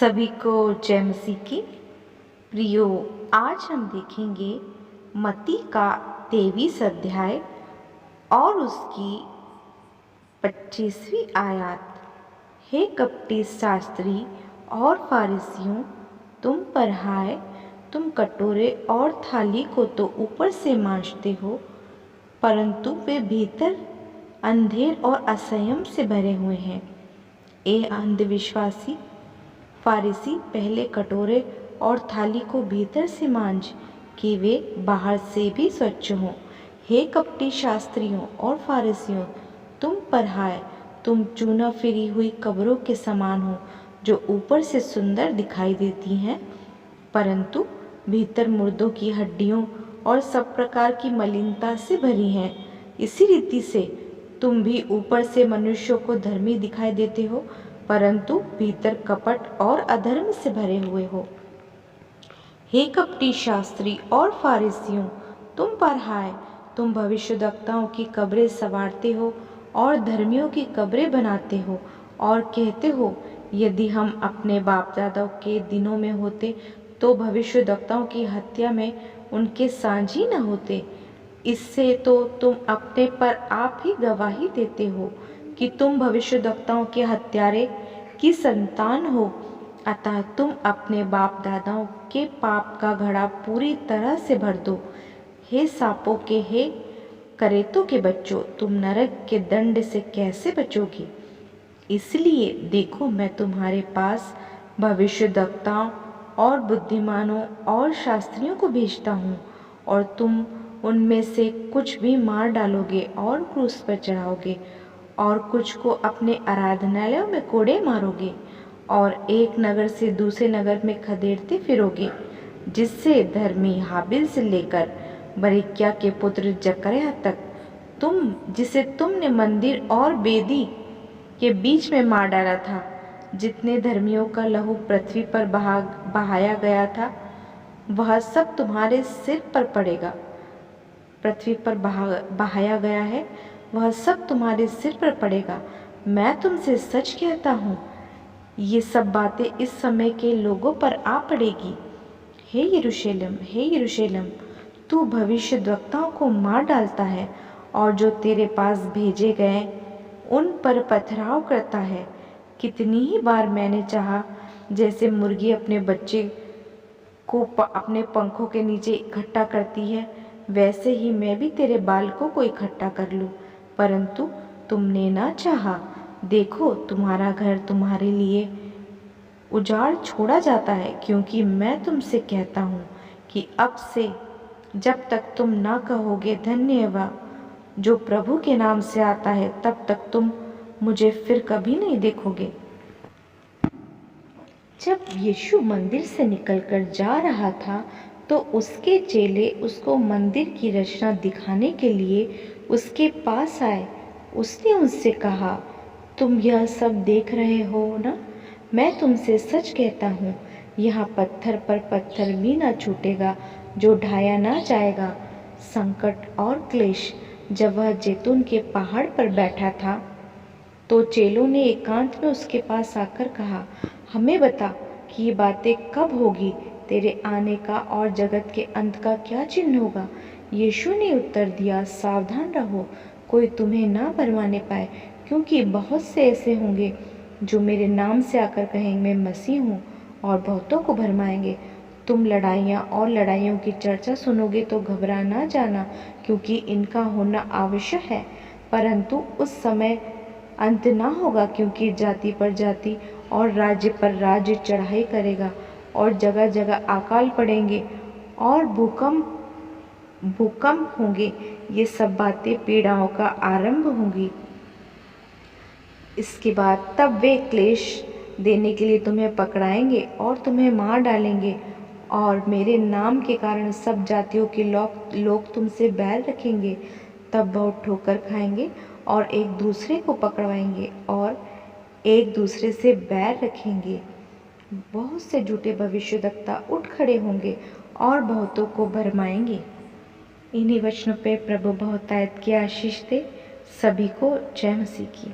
सभी को जय मसीह की। प्रियो, आज हम देखेंगे मत्ती का 23 अध्याय और उसकी 25वीं आयत। हे कपटी शास्त्री और फारिसियों, तुम पर हाय, तुम कटोरे और थाली को तो ऊपर से मांजते हो, परंतु वे भीतर अंधेर और असंयम से भरे हुए हैं। ए अंधविश्वासी फारिसी, पहले कटोरे और थाली को भीतर से मांज कि वे बाहर से भी स्वच्छ हों। हे कपटी शास्त्रियों और फारिसियों, तुम पर हाय, तुम चूना फिरी हुई कब्रों के समान हो, जो ऊपर से सुंदर दिखाई देती हैं, परंतु भीतर मुर्दों की हड्डियों और सब प्रकार की मलिनता से भरी हैं। इसी रीति से तुम भी ऊपर से मनुष्यों को धर्मी दिखाई देते हो, परंतु भीतर कपट और अधर्म से भरे हुए हो। हे कपटी शास्त्री और फारिसियों, तुम पर हाय, तुम भविष्यद्वक्ताओं की कब्रें संवारते हो और धर्मियों की कब्रें बनाते हो और कहते हो, यदि हम अपने बाप दादाओं के दिनों में होते तो भविष्यद्वक्ताओं की हत्या में उनके साझी न होते। इससे तो तुम अपने पर आप ही गवाही देते हो कि तुम भविष्यद्वक्ताओं के हत्यारे की संतान हो। अतः तुम अपने बाप दादाओं के पाप का घड़ा पूरी तरह से भर दो। हे सांपों के, हे करेतों के बच्चों, तुम नरक के दंड से कैसे बचोगे? इसलिए देखो, मैं तुम्हारे पास भविष्यद्वक्ताओं और बुद्धिमानों और शास्त्रियों को भेजता हूँ, और तुम उनमें से कुछ भी मार डालोगे और क्रूस पर चढ़ाओगे, और कुछ को अपने आराधनालयों में कोड़े मारोगे, और एक नगर से दूसरे नगर में खदेड़ते फिरोगे, जिससे धर्मी हाबिल से लेकर बरिक्या के पुत्र जकर्याह तक, जिसे तुमने मंदिर और वेदी के बीच में मार डाला था। जितने धर्मियों का लहू पृथ्वी पर बहाया गया था, वह सब तुम्हारे सिर पर पड़ेगा। पृथ्वी पर बहाया गया है, वह सब तुम्हारे सिर पर पड़ेगा। मैं तुमसे सच कहता हूँ, ये सब बातें इस समय के लोगों पर आ पड़ेगी। हे यरूशलेम, हे यरूशलेम, तू भविष्यद्वक्ताओं को मार डालता है और जो तेरे पास भेजे गए उन पर पथराव करता है। कितनी ही बार मैंने चाहा, जैसे मुर्गी अपने बच्चे को अपने पंखों के नीचे इकट्ठा करती है, वैसे ही मैं भी तेरे बालकों को इकट्ठा कर लूं, परंतु तुमने ना चाहा। देखो, तुम्हारा घर तुम्हारे लिए उजाड़ छोड़ा जाता है, क्योंकि मैं तुमसे कहता हूँ कि अब से जब तक तुम ना कहोगे धन्य है वह जो प्रभु के नाम से आता है, तब तक तुम मुझे फिर कभी नहीं देखोगे। जब यीशु मंदिर से निकलकर जा रहा था, तो उसके चेले उसको मंदिर की रचना दिखाने के लिए उसके पास आए। उसने उनसे कहा, तुम यह सब देख रहे हो ना? मैं तुमसे सच कहता हूँ, यहाँ पत्थर पर पत्थर भी ना छूटेगा जो ढाया ना जाएगा। संकट और क्लेश। जब वह जैतून के पहाड़ पर बैठा था, तो चेलों ने एकांत में उसके पास आकर कहा, हमें बता कि ये बातें कब होगी, तेरे आने का और जगत के अंत का क्या चिन्ह होगा? यीशु ने उत्तर दिया, सावधान रहो, कोई तुम्हें ना भरमाने पाए, क्योंकि बहुत से ऐसे होंगे जो मेरे नाम से आकर कहेंगे मैं मसीह हूँ, और बहुतों को भरमाएंगे। तुम लड़ाइयाँ और लड़ाइयों की चर्चा सुनोगे तो घबरा ना जाना, क्योंकि इनका होना आवश्यक है, परंतु उस समय अंत ना होगा, क्योंकि जाति पर जाति और राज्य पर राज्य चढ़ाई करेगा, और जगह जगह अकाल पड़ेंगे और भूकंप होंगे। ये सब बातें पीड़ाओं का आरंभ होंगी। इसके बाद तब वे क्लेश देने के लिए तुम्हें पकड़ाएंगे और तुम्हें मार डालेंगे, और मेरे नाम के कारण सब जातियों के लोग तुमसे बैर रखेंगे। तब बहुत ठोकर खाएंगे और एक दूसरे को पकड़वाएंगे और एक दूसरे से बैर रखेंगे। बहुत से झूठे भविष्यद्वक्ता उठ खड़े होंगे और बहुतों को भरमाएंगे। इन्हीं वचनों पे प्रभु बहुतायत की आशीष दे। सभी को जय मसीह की।